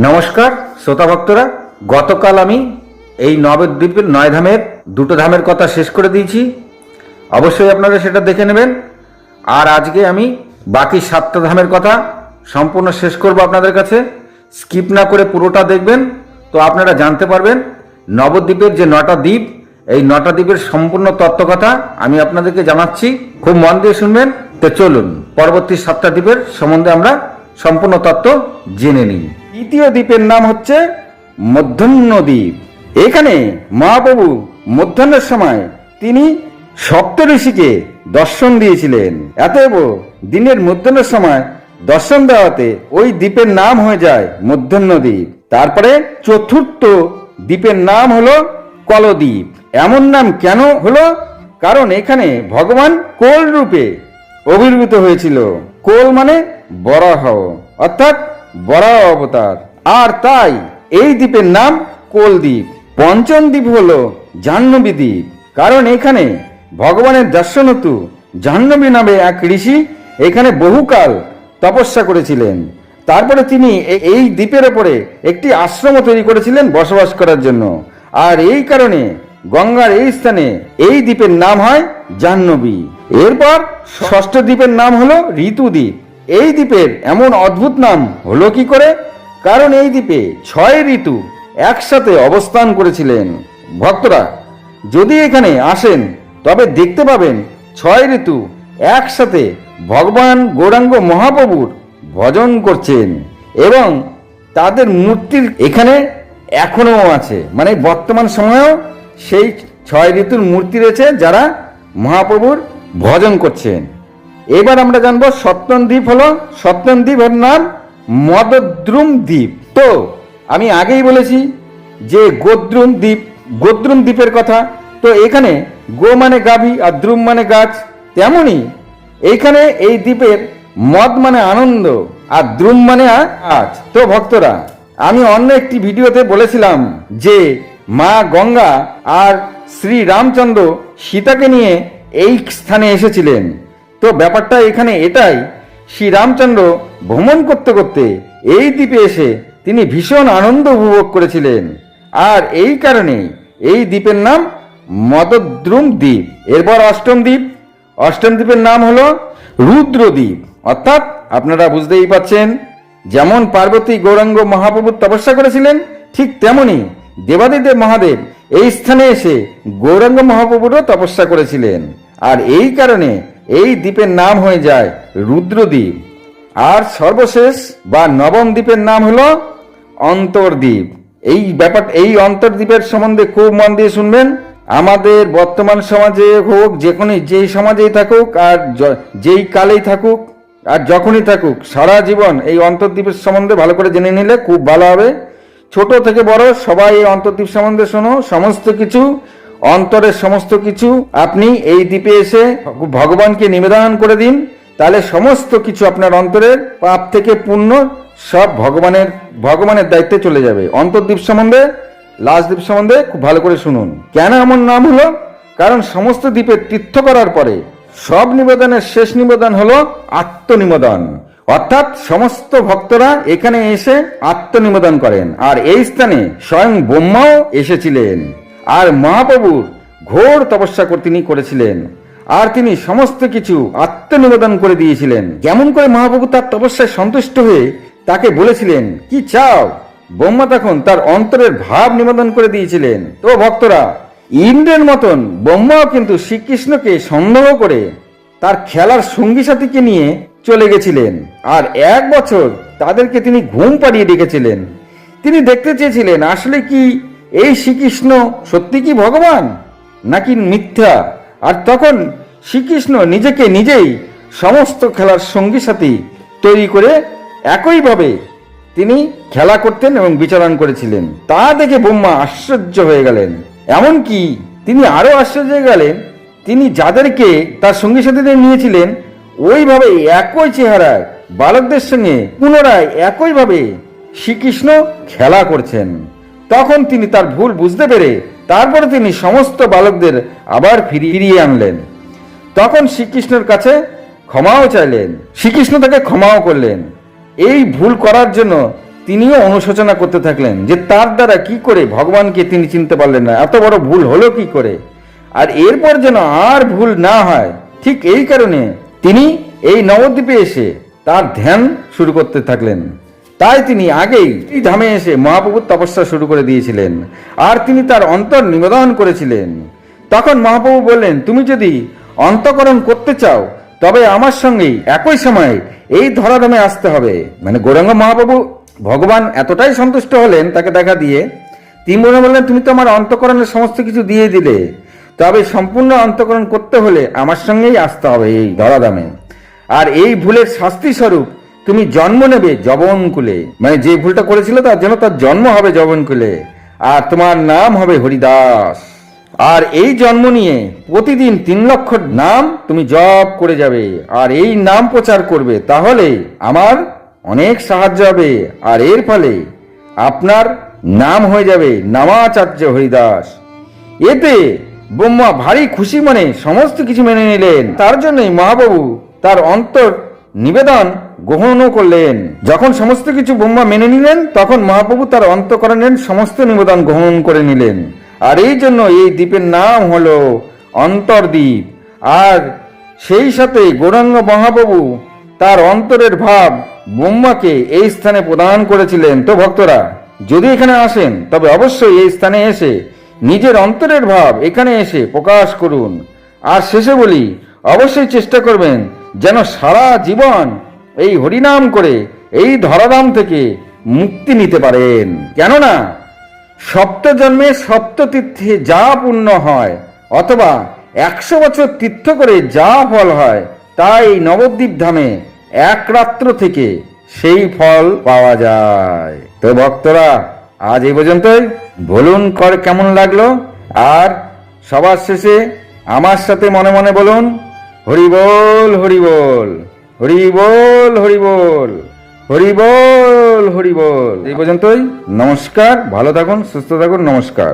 নমস্কার শ্রোতা ভক্তরা, গতকাল আমি এই নবদ্বীপের 9 ধামের 2টো ধামের কথা শেষ করে দিয়েছি। অবশ্যই আপনারা সেটা দেখে নেবেন। আর আজকে আমি বাকি 7টা ধামের কথা সম্পূর্ণ শেষ করব আপনাদের কাছে। স্কিপ না করে পুরোটা দেখবেন, তো আপনারা জানতে পারবেন নবদ্বীপের যে 9টা দ্বীপ, এই 9টা দ্বীপের সম্পূর্ণ তত্ত্বকথা আমি আপনাদেরকে জানাচ্ছি। খুব মন দিয়ে শুনবেন। তো চলুন পরবর্তী 7টা দ্বীপের সম্বন্ধে আমরা সম্পূর্ণ তত্ত্ব জেনে নিই। তৃতীয় দ্বীপের নাম হচ্ছে মধ্যাহ্ন দ্বীপ। এখানে মহাপ্রভু মধ্যাহ্নের সময় তিনি সপ্ত ঋষিকে দর্শন দিয়েছিলেন। অতএব দিনের মধ্যাহ্নের সময় দর্শন দেওয়াতে ওই দ্বীপের নাম হয়ে যায় মধ্যাহ্ন দ্বীপ। তারপরে চতুর্থ দ্বীপের নাম হলো কলদ্বীপ। এমন নাম কেন হলো? কারণ এখানে ভগবান কোল রূপে আবির্ভূত হয়েছিল। কোল মানে বরাহ, অর্থাৎ বরাহ অবতার, আর তাই এই দ্বীপের নাম কোলদ্বীপ। পঞ্চম দ্বীপ হলো জাহ্নবী দ্বীপ। কারণ এখানে ভগবানের দর্শনতু জাহ্নবী নামে এক ঋষি এখানে বহুকাল তপস্যা করেছিলেন। তারপরে তিনি এই দ্বীপের ওপরে একটি আশ্রম তৈরি করেছিলেন বসবাস করার জন্য। আর এই কারণে গঙ্গার এই স্থানে এই দ্বীপের নাম হয় জাহ্নবী। এরপর ষষ্ঠ দ্বীপের নাম হলো ঋতুদ্বীপ। এই দ্বীপের এমন অদ্ভুত নাম হলো কি করে? কারণ এই দ্বীপে 6 ঋতু একসাথে অবস্থান করেছিলেন। ভক্তরা যদি এখানে আসেন তবে দেখতে পাবেন 6 ঋতু একসাথে ভগবান গৌরাঙ্গ মহাপ্রভুর ভজন করছেন, এবং তাদের মূর্তির এখানে এখনো আছে, মানে বর্তমান সময়েও সেই 6 ঋতুর মূর্তি রয়েছে যারা মহাপ্রভুর ভজন করছেন। এবার আমরা জানবো সপ্তম দ্বীপ হলো, সপ্তম দ্বীপের নাম মদদ্রুম দ্বীপ। তো আমি আগেই বলেছি যে গোদ্রুম দ্বীপের কথা। তো এখানে গো মানে গাভী আর দ্রুম মানে গাছ, তেমনি এইখানে এই দ্বীপের মদ মানে আনন্দ আর দ্রুম মানে গাছ। তো ভক্তরা আমি অন্য একটি ভিডিওতে বলেছিলাম যে মা গঙ্গা আর শ্রী রামচন্দ্র সীতাকে নিয়ে এই স্থানে এসেছিলেন। তো ব্যাপারটা এখানে এটাই, শ্রী রামচন্দ্র ভ্রমণ করতে করতে এই দ্বীপে এসে তিনি ভীষণ আনন্দ উপভোগ করেছিলেন, আর এই কারণে এই দ্বীপের নাম মদদ্রুম দ্বীপ। এরপর অষ্টম দ্বীপের নাম হলো রুদ্রদ্বীপ। অর্থাৎ আপনারা বুঝতেই পাচ্ছেন, যেমন পার্বতী গৌরাঙ্গ মহাপ্রভু তপস্যা করেছিলেন, ঠিক তেমনি দেবাদিদেব মহাদেব এই স্থানে এসে গৌরাঙ্গ মহাপ্রভুরও তপস্যা করেছিলেন, আর এই কারণে এই দ্বীপের নাম হয়ে যায় রুদ্রদ্বীপ। আর সর্বশেষ বা নবম দ্বীপের নাম হলো অন্তর্দ্বীপ। এই অন্তর্দ্বীপের সম্বন্ধে খুব মন দিয়ে শুনবেন। আমাদের বর্তমান সমাজে হোক, যেই সমাজেই থাকুক আর যেই কালেই থাকুক আর যখনই থাকুক, সারা জীবন এই অন্তর্দ্বীপের সম্বন্ধে ভালো করে জেনে নিলে খুব ভালো হবে। ছোট থেকে বড় সবাই এই অন্তর্দ্বীপ সম্বন্ধে শোনো। সমস্ত কিছু অন্তরের সমস্ত কিছু আপনি এই দ্বীপে এসে ভগবানকে নিবেদন করে দিন, তাহলে সমস্ত কিছু আপনার অন্তরের পাপ থেকে পুণ্য সব ভগবানের দায়িত্বে চলে যাবে। অন্তর্দ্বীপ সম্বন্ধে, লাস্ট দ্বীপ সম্বন্ধে খুব ভালো করে শুনুন। কেন এমন নাম হলো? কারণ সমস্ত দ্বীপে তীর্থ করার পরে সব নিবেদনের শেষ নিবেদন হলো আত্মনিবেদন। অর্থাৎ সমস্ত ভক্তরা এখানে এসে আত্মনিবেদন করেন, আর এই স্থানে স্বয়ং ব্রহ্মাও এসেছিলেন, আর মহাপ্রভুর ঘোর তপস্যা তিনি করেছিলেন, আর তিনি সমস্ত কিছু আত্মনিবেদন করে দিয়েছিলেন। যেমন করে মহাপ্রভু তার তপস্যায় সন্তুষ্ট হয়ে তাকে বলেছিলেন কি চাও, ব্রহ্মা তখন তার অন্তরের ভাব নিবেদন করে দিয়েছিলেন। তো ভক্তরা ইন্দ্রের মতন ব্রহ্মাও কিন্তু শ্রীকৃষ্ণকে সন্দেহ করে তার খেলার সঙ্গী সাথীকে নিয়ে চলে গেছিলেন, আর 1 বছর তাদেরকে তিনি ঘুম পাড়িয়ে রেখেছিলেন। তিনি দেখতে চেয়েছিলেন আসলে কি এই শ্রীকৃষ্ণ সত্যি কি ভগবান নাকি মিথ্যা। আর তখন শ্রীকৃষ্ণ নিজেকে নিজেই সমস্ত খেলার সঙ্গী সাথী তৈরি করে একইভাবে তিনি খেলা করতেন এবং বিচরণ করেছিলেন। তা দেখে ব্রহ্মা আশ্চর্য হয়ে গেলেন। এমনকি তিনি আরো আশ্চর্য হয়ে গেলেন, তিনি যাদেরকে তার সঙ্গী সাথীদের নিয়েছিলেন ওইভাবে একই চেহারায় বালকদের সঙ্গে পুনরায় একইভাবে শ্রীকৃষ্ণ খেলা করছেন। তখন তিনি তার ভুল বুঝতে পেরে তারপরে তিনি সমস্ত বালকদের আবার ফিরিয়ে আনলেন। তখন শ্রীকৃষ্ণের কাছে ক্ষমাও চাইলেন, শ্রীকৃষ্ণ তাকে ক্ষমাও করলেন। এই ভুল করার জন্য তিনিও অনুশোচনা করতে থাকলেন যে তার দ্বারা কি করে ভগবানকে তিনি চিনতে পারলেন না, এত বড় ভুল হলো কি করে, আর এরপর যেন আর ভুল না হয়। ঠিক এই কারণে তিনি এই নবদ্বীপে এসে তার ধ্যান শুরু করতে থাকলেন। তাই তিনি আগেই এই ধামে এসে মহাপ্রভুর তপস্যা শুরু করে দিয়েছিলেন, আর তিনি তার অন্তর নিবেদন করেছিলেন। তখন মহাপ্রভু বললেন, তুমি যদি অন্তঃকরণ করতে চাও তবে আমার সঙ্গেই একই সময় এই ধরাধামে আসতে হবে। মানে গৌরাঙ্গ মহাপ্রভু ভগবান এতটাই সন্তুষ্ট হলেন তাকে দেখা দিয়ে, তিনি বললেন, তুমি তো আমার অন্তঃকরণের সমস্ত কিছু দিয়ে দিলে, তবে সম্পূর্ণ অন্তঃকরণ করতে হলে আমার সঙ্গেই আসতে হবে এই ধরাধামে। আর এই ভুলের শাস্তি স্বরূপ তুমি জন্ম নেবে যবনকুলে, মানে যে ভুলটা করেছিল তার জন্য তার জন্ম হবে যবনকুলে, আর তোমার নাম হবে হরিদাস। আর এই জন্ম নিয়ে প্রতিদিন 3 লক্ষ নাম তুমি জপ করে যাবে, আর এই নাম প্রচার করবে, তাহলে আমার অনেক সাহায্য হবে, আর এর ফলে আপনার নাম হয়ে যাবে নামাচার্য হরিদাস। এতে ব্রহ্মা ভারী খুশি মনে সমস্ত কিছু মেনে নিলেন। তার জন্যই মহাপ্রভু তার অন্তর নিবেদন গ্রহণও করলেন। যখন সমস্ত কিছু ব্রহ্মা মেনে নিলেন, তখন মহাপ্রভু তার অন্তঃকরণের সমস্ত নিবেদন গ্রহণ করে নিলেন। আর এই জন্য এই দ্বীপের নাম হলো অন্তর্দ্বীপ। আর সেই সাথে গৌরাঙ্গ মহাপ্রভু তার অন্তরের ভাব ব্রহ্মাকে এই স্থানে প্রদান করেছিলেন। তো ভক্তরা যদি এখানে আসেন তবে অবশ্যই এই স্থানে এসে নিজের অন্তরের ভাব এখানে এসে প্রকাশ করুন। আর শেষে বলি, অবশ্যই চেষ্টা করবেন যেন সারা জীবন এই হরিনাম করে এই ধরাধাম থেকে মুক্তি নিতে পারেন। কেননা সপ্ত জন্মে সপ্ত তীর্থে যা পুণ্য হয়, অথবা 100 বছর তীর্থ করে যা ফল হয়, তাই নবদ্বীপ ধামে এক রাত্র থেকে সেই ফল পাওয়া যায়। তো ভক্তরা আজ এই পর্যন্তই। বলুন কেমন লাগলো, আর সবার শেষে আমার সাথে মনে মনে বলুন, হরি বল হরি বল, হরি বল হরি বল, হরি বল হরি বল। এই পর্যন্তই। নমস্কার, ভালো থাকুন, সুস্থ থাকুন, নমস্কার।